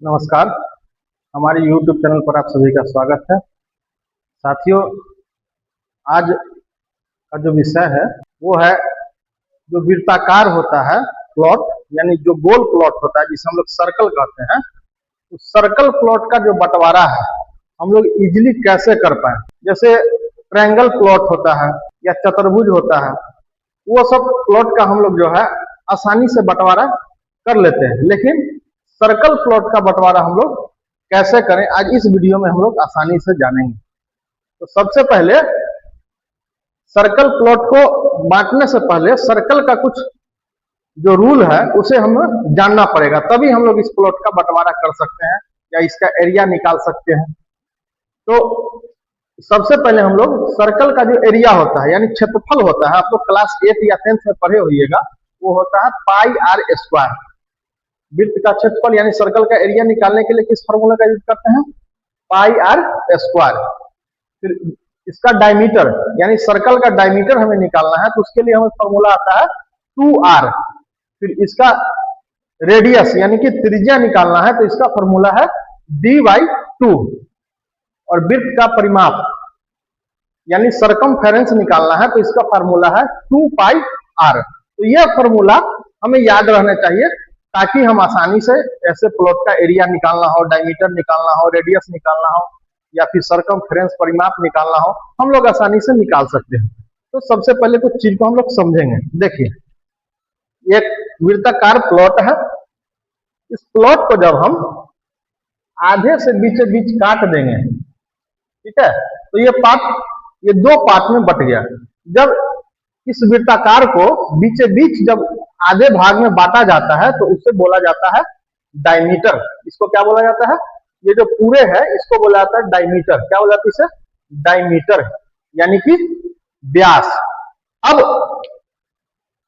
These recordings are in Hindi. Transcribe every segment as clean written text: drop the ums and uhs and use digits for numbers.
नमस्कार। हमारे YouTube चैनल पर आप सभी का स्वागत है। साथियों, आज का जो विषय है वो है जो वृत्ताकार होता है प्लॉट, यानी जो गोल प्लॉट होता है जिसे हम लोग सर्कल कहते हैं। उस सर्कल प्लॉट का जो बंटवारा है हम लोग इजीली कैसे कर पाए। जैसे ट्रायंगल प्लॉट होता है या चतुर्भुज होता है, वो सब प्लॉट का हम लोग जो है आसानी से बंटवारा कर लेते हैं, लेकिन सर्कल प्लॉट का बंटवारा हम लोग कैसे करें आज इस वीडियो में हम लोग आसानी से जानेंगे। तो सबसे पहले सर्कल प्लॉट को बांटने से पहले सर्कल का कुछ जो रूल है उसे हमें जानना पड़ेगा, तभी हम लोग इस प्लॉट का बंटवारा कर सकते हैं या इसका एरिया निकाल सकते हैं। तो सबसे पहले हम लोग सर्कल का जो एरिया होता है यानी क्षेत्रफल होता है, आप लोग क्लास 8 या 10th में पढ़े होइएगा, वो होता है पाई आर स्क्वायर। वृत्त का क्षेत्रफल यानी सर्कल का एरिया निकालने के लिए किस फॉर्मूला का यूज करते हैं? पाई आर स्क्वायर। फिर इसका डायमीटर यानी सर्कल का डायमीटर हमें निकालना है, तो उसके लिए हमें फॉर्मूला आता है 2r। फिर इसका रेडियस यानी कि त्रिज्या निकालना है, तो इसका फॉर्मूला है d/2। और वृत्त का परिमाप यानी सरकमफेरेंस निकालना है, तो इसका फॉर्मूला है 2πr। तो यह फॉर्मूला हमें याद रहना चाहिए ताकि हम आसानी से ऐसे प्लॉट का एरिया निकालना हो, डायमीटर निकालना हो, रेडियस निकालना हो या फिर सरकमफेरेंस परिमाप निकालना हो, हम लोग आसानी से निकाल सकते हैं। तो सबसे पहले कुछ चीज को हम लोग समझेंगे। देखिए, एक वृत्ताकार प्लॉट है। इस प्लॉट को जब हम आधे से बीचे बीच काट देंगे, ठीक है, तो ये दो पार्ट में बट गया। जब इस वृत्ताकार को बीचे बीच जब आधे भाग में बांटा जाता है तो उसे बोला जाता है डायमीटर। इसको क्या बोला जाता है? ये जो पूरे है इसको बोला जाता है डायमीटर। क्या बोला जाता है इसे? डायमीटर, यानी कि व्यास। अब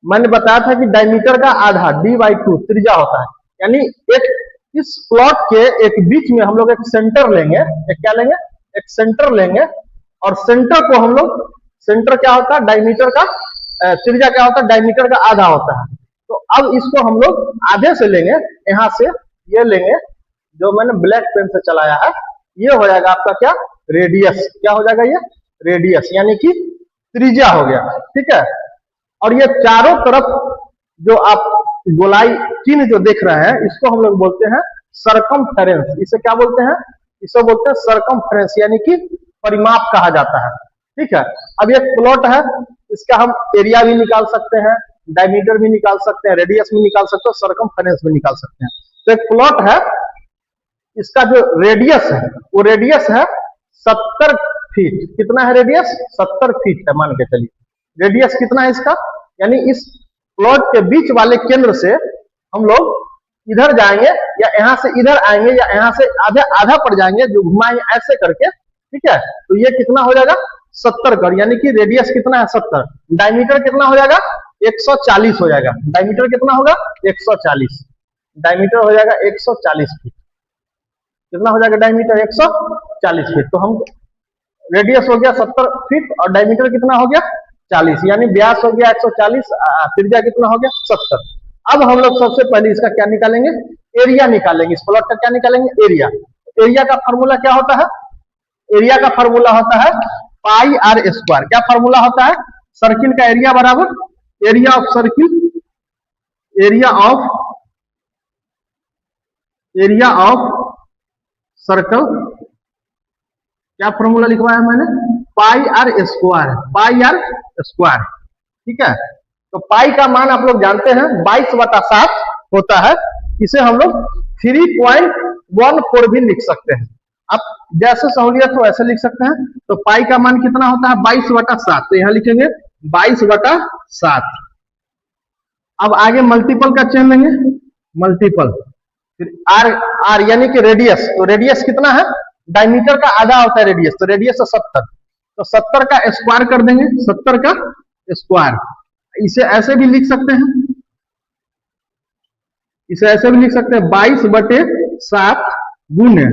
मैंने बताया था कि डायमीटर का आधा d/2 त्रिज्या होता है, यानी एक इस प्लॉट के एक बीच में हम लोग एक सेंटर लेंगे। एक क्या लेंगे? एक सेंटर लेंगे, और सेंटर को हम लोग, सेंटर क्या होता है? डायमीटर का त्रिज्या क्या होता है? डायमीटर का आधा होता है। तो अब इसको हम लोग आधे से लेंगे, यहां से ये लेंगे, जो मैंने ब्लैक पेन से चलाया है, ये हो जाएगा आपका क्या? रेडियस। क्या हो जाएगा? ये रेडियस यानी कि त्रिज्या हो गया, ठीक है। और ये चारों तरफ जो आप गोलाई चिन्ह जो देख रहे हैं, इसको हम लोग बोलते हैं सरकमफेरेंस। इसे क्या बोलते हैं? इसे बोलते हैं सरकमफेरेंस, यानी कि परिमाप कहा जाता है, ठीक है। अब ये प्लॉट है, इसका हम एरिया भी निकाल सकते हैं, डायमीटर भी निकाल सकते हैं, रेडियस भी निकाल सकते हैं, सरकमफेरेंस भी निकाल सकते हैं। तो एक प्लॉट है, इसका जो रेडियस है वो रेडियस है 70 फीट। कितना है रेडियस? 70 फीट है, मान के चलिए। रेडियस कितना है इसका? यानी इस प्लॉट के बीच वाले केंद्र से हम लोग इधर जाएंगे या यहाँ से इधर आएंगे या यहाँ से आधा आधा पड़ जाएंगे, जो घुमाएंगे ऐसे करके, ठीक है। तो ये कितना हो जाएगा? 70 कर, यानी कि रेडियस कितना है? 70। डायमीटर कितना हो जाएगा? 140 हो जाएगा। डायमीटर कितना होगा? 140। डायमीटर हो जाएगा 140 फीट। कितना हो जाएगा डायमीटर? 140 फीट। तो हम रेडियस हो गया 70 फीट और डायमीटर कितना हो गया? 40, यानी व्यास हो गया 140, त्रिज्या कितना हो गया? 70। अब हम लोग सबसे पहले इसका क्या निकालेंगे? एरिया निकालेंगे। इस प्लॉट का क्या निकालेंगे? एरिया। एरिया का फॉर्मूला क्या होता है? एरिया का फॉर्मूला होता है पाई आर स्क्वायर। क्या फॉर्मूला होता है? सर्किल का एरिया बराबर area of circle, area of circle. क्या फॉर्मूला लिखवाया मैंने? Pi r square, pi r square, ठीक है। तो पाई का मान आप लोग जानते हैं 22/7 होता है। इसे हम लोग 3.14 भी लिख सकते हैं। आप जैसे सहूलियत हो ऐसे लिख सकते हैं। तो पाई का मान कितना होता है? 22/7। तो यहां लिखेंगे 22/7। अब आगे मल्टीपल का चेन लेंगे, मल्टीपल। फिर आर यानी कि रेडियस। तो रेडियस कितना है? डायमीटर का आधा होता है रेडियस, तो रेडियस है 70। तो 70 का स्क्वायर कर देंगे, 70 का स्क्वायर। इसे ऐसे भी लिख सकते हैं, इसे ऐसे भी लिख सकते हैं 22/7 गुने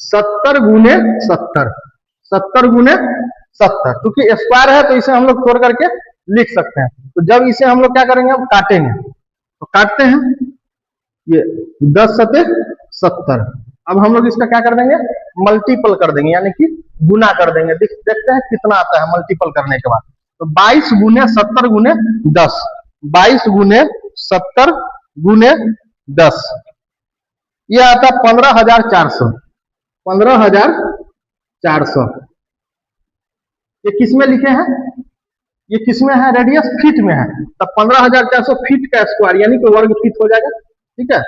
70 गुने 70, 70 गुने 70। क्योंकि स्क्वायर है तो इसे हम लोग तोड़ करके लिख सकते हैं। तो जब इसे हम लोग क्या करेंगे? अब काटेंगे, तो काटते हैं। ये 10 सते 70। अब हम लोग इसका क्या कर देंगे, मल्टीपल कर देंगे, यानी कि गुना कर देंगे। देखते हैं कितना आता है मल्टीपल करने के बाद। तो 22 गुने 70 गुने 10, 22 गुने 70 गुने 10, ये आता है 15,400। 15,400 ये किस में लिखे हैं, ये किस में है, रेडियस फीट में है। तब 15,400 फीट का स्क्वायर यानी कि वर्ग फीट हो जाएगा। ठीक है,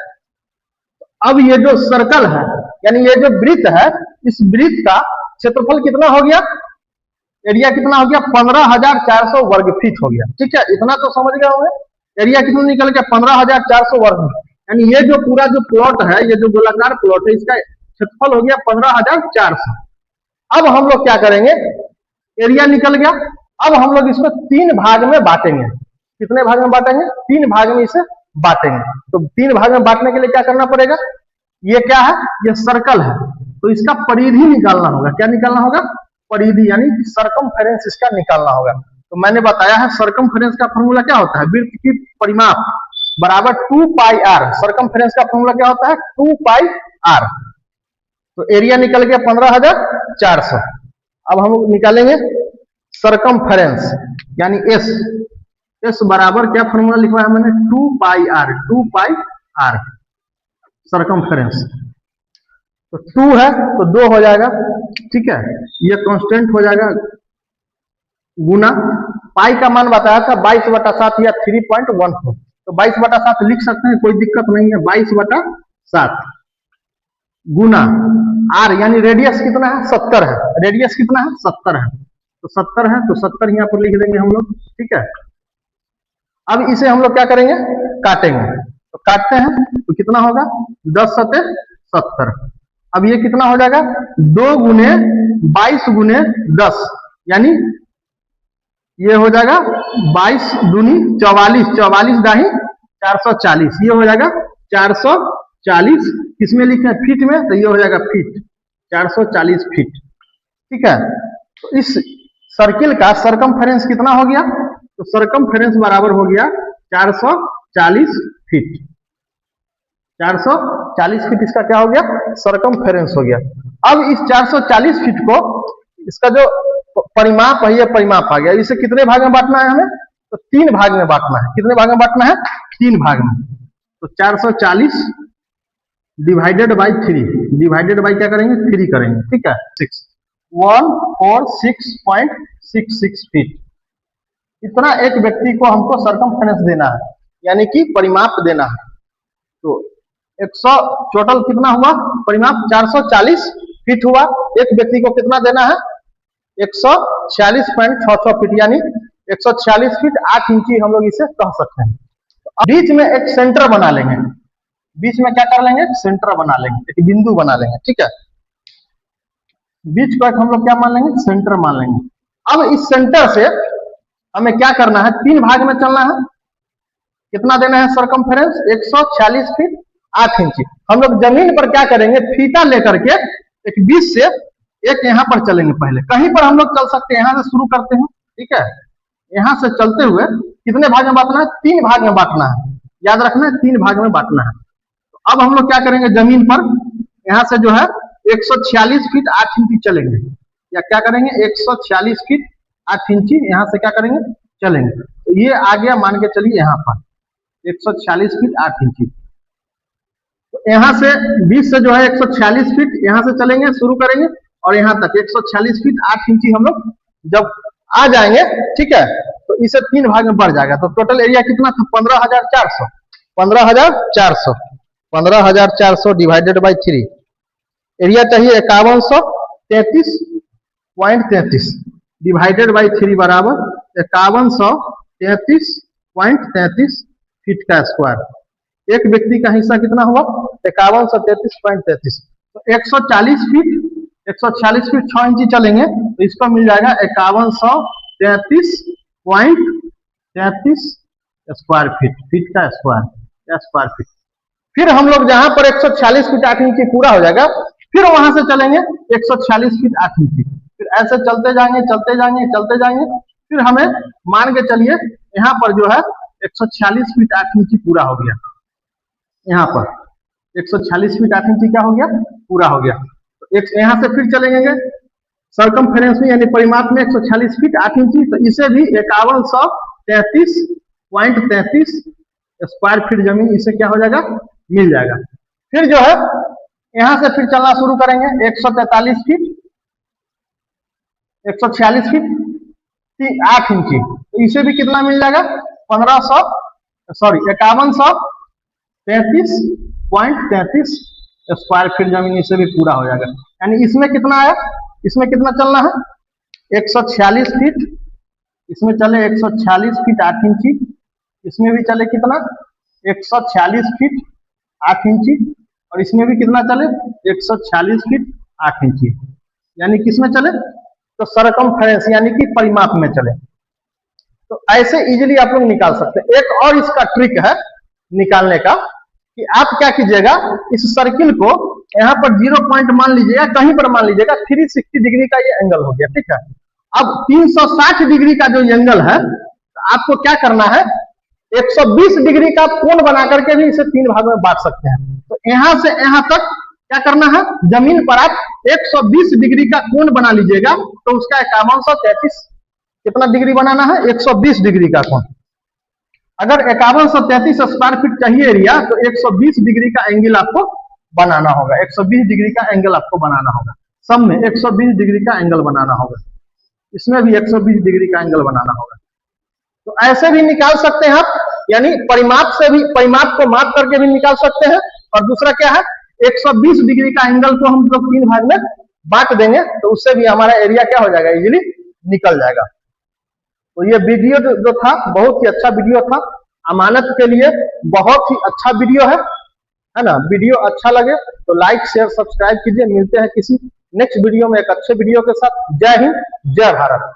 अब ये जो सर्कल है यानी ये जो वृत्त है, इस वृत्त का क्षेत्रफल कितना हो गया, एरिया कितना हो गया, 15,400 वर्ग फीट हो गया। ठीक है, इतना तो समझ गए होंगे। एरिया कितना निकल गया, 15,400 वर्ग फीट। यानी ये जो पूरा जो प्लॉट है, ये जो गोलाकार प्लॉट है, इसका क्षेत्रफल हो गया 15,400। अब हम लोग क्या करेंगे, एरिया निकल गया। अब हम लोग इसको 3 भाग में बांटेंगे। कितने भाग में बांटेंगे, 3 भाग में इसे बांटेंगे। तो 3 भाग में बांटने के लिए क्या करना पड़ेगा, ये क्या है, ये सर्कल है, तो इसका परिधि निकालना होगा। क्या निकालना होगा, परिधि, यानी सरकमफेरेंस इसका निकालना होगा। तो मैंने बताया है सरकमफेरेंस का फॉर्मूला क्या होता है, वृत्त की परिमाप बराबर 2 पाई आर। सरकमफेरेंस का फॉर्मूला क्या होता है, 2 पाई आर। तो एरिया निकल गया 15,400। अब हम निकालेंगे सरकमफेरेंस यानी एस। एस बराबर क्या फॉर्मूला लिखवाया मैंने, 2 pi r. 2 pi r circumference. तो 2 है तो 2 हो जाएगा। ठीक है, ये कांस्टेंट हो जाएगा, गुना पाई का मान बताया था 22/7 या 3.14। तो 22/7 लिख सकते हैं, कोई दिक्कत नहीं है। 22/7 गुना आर, यानी रेडियस कितना है, 70 है। रेडियस कितना है, 70 है। तो 70 है तो 70 यहाँ पर लिख देंगे हम लोग। ठीक है, अब इसे हम लोग क्या करेंगे, काटेंगे। तो काटते हैं तो कितना होगा, 10 सते 70। अब ये कितना हो जाएगा, 2 गुने 22 गुने 10, यानी ये हो जाएगा 22 दूनी 44, 44 दाही 440, ये हो जाएगा 440। किसमें लिखे हैं, फीट में, तो ये हो जाएगा फीट, 440 फीट। ठीक है, तो इस सर्किल का सरकमफेरेंस कितना हो गया, तो सरकमफेरेंस बराबर हो गया 440 फीट। 440 फीट इसका क्या हो गया, सरकमफेरेंस हो गया। अब इस 440 फीट को, इसका जो परिमाप है, ये परिमाप आ गया। इसे कितने भाग में बांटना है हमें, तो 3 भाग में बांटना है। कितने भाग में बांटना है, 3 भाग में। तो 440 डिवाइडेड बाई 3, डिवाइडेड बाई क्या करेंगे, 3 करेंगे। ठीक है, 146.66 फीट। इतना एक व्यक्ति को हमको सरकमफेरेंस देना है, यानी कि परिमाप देना है। तो 100 टोटल कितना हुआ परिमाप, 440 फीट हुआ। एक व्यक्ति को कितना देना है, 146.66 फीट, यानी 146 फीट 8 इंची हम लोग इसे कह सकते हैं। तो बीच में एक सेंटर बना लेंगे। बीच में क्या कर लेंगे, सेंटर बना लेंगे, एक बिंदु बना लेंगे। ठीक है, बीच को हम लोग क्या मान लेंगे, सेंटर मान लेंगे। अब इस सेंटर से हमें क्या करना है, 3 भाग में चलना है। कितना देना है सरकमफेरेंस, 146 फीट 8 इंची। हम लोग जमीन पर क्या करेंगे, फीता लेकर के एक बीच से एक यहाँ पर चलेंगे। पहले कहीं पर हम लोग चल सकते हैं, यहाँ से शुरू करते हैं। ठीक है, यहाँ से चलते हुए कितने भाग में बांटना है, 3 भाग में बांटना है। याद रखना है, 3 भाग में बांटना है। तो अब हम लोग क्या करेंगे, जमीन पर यहाँ से जो है 146 फीट 8 इंची चलेंगे, या क्या करेंगे, 146 फीट 8 इंची यहाँ से क्या करेंगे, चलेंगे। तो ये आ गया, मान के चलिए यहाँ पर 146 फीट 8 इंची। तो यहाँ से 20 से जो है 146 फीट यहाँ से चलेंगे, शुरू करेंगे, और यहाँ तक 146 फीट 8 इंची हम लोग जब आ जाएंगे। ठीक है, तो इसे 3 भाग में बढ़ जाएगा। तो टोटल एरिया कितना था, 15,400। 15,400 15,400 डिवाइडेड बाई 3, एरिया चाहिए 5133.33 डिवाइडेड बाई 3 बराबर 5133.33 फीट का स्क्वायर। एक व्यक्ति का हिस्सा कितना हुआ, 5133.33। तो 140 फीट 6 इंची चलेंगे, तो इसको मिल जाएगा 5133.33 स्क्वायर फीट, फीट का स्क्वायर फीट। फिर हम लोग जहां पर 146 फीट 8 इंची पूरा हो जाएगा, फिर वहां से चलेंगे 146 फीट 8 इंची। फिर ऐसे चलते जाएंगे चलते जाएंगे चलते जाएंगे, फिर हमें मान के चलिए यहाँ पर जो है 146 फीट 8 इंची पूरा हो गया। यहाँ पर 146 फीट 8 इंची क्या हो गया, पूरा हो गया। तो एक यहाँ से फिर चलेंगे सरकमफेरेंस में यानी परिमाप में 146 फीट 8 इंची, तो इसे भी 5133.33 स्क्वायर फीट जमीन इसे क्या हो जाएगा, मिल जाएगा। फिर जो है यहां से फिर चलना शुरू करेंगे 143 फीट 146 फीट 8 इंची, तो इसे भी कितना मिल जाएगा 5133.33 स्क्वायर फीट जमीन इसे भी पूरा हो जाएगा। यानी इसमें कितना आया, इसमें कितना चलना है 146 फीट, इसमें चले 146 फीट 8 इंची, इसमें भी चले कितना 146 फीट 8 इंची, और इसमें भी कितना चले 146 फीट 8 इंची। यानी किसमें चले, तो सरकमफेरेंस यानी कि परिमाप में चले। तो ऐसे इजीली आप लोग निकाल सकते हैं। एक और इसका ट्रिक है निकालने का कि आप क्या कीजिएगा, इस सर्किल को यहाँ पर 0 पॉइंट मान लीजिएगा, कहीं पर मान लीजिएगा 360 डिग्री का ये एंगल हो गया, ठीक है। अब 360 डिग्री का जो एंगल है, तो आपको क्या करना है 120 डिग्री का कोण बना करके भी इसे 3 भाग में बांट सकते हैं। तो यहाँ से यहाँ तक क्या करना है, जमीन पर आप 120 डिग्री का कोण बना लीजिएगा, तो उसका 5133 कितना डिग्री बनाना है 120 डिग्री का कोण। अगर 5133 स्क्वायर फीट चाहिए एरिया, तो 120 डिग्री का एंगल आपको बनाना होगा, 120 डिग्री का एंगल आपको बनाना होगा, सब में 120 डिग्री का एंगल बनाना होगा, इसमें भी 120 डिग्री का एंगल बनाना होगा। तो ऐसे भी निकाल सकते हैं आप, यानी परिमाप से भी, परिमाप को माप करके भी निकाल सकते हैं। और दूसरा क्या है 120 डिग्री का एंगल को हम लोग 3 भाग में बांट देंगे, तो उससे भी हमारा एरिया क्या हो जाएगा, इजीली निकल जाएगा। तो ये वीडियो जो था बहुत ही अच्छा वीडियो था, अमानत के लिए बहुत ही अच्छा वीडियो है ना। वीडियो अच्छा लगे तो लाइक शेयर सब्सक्राइब कीजिए। मिलते हैं किसी नेक्स्ट वीडियो में एक अच्छे वीडियो के साथ। जय हिंद, जय भारत।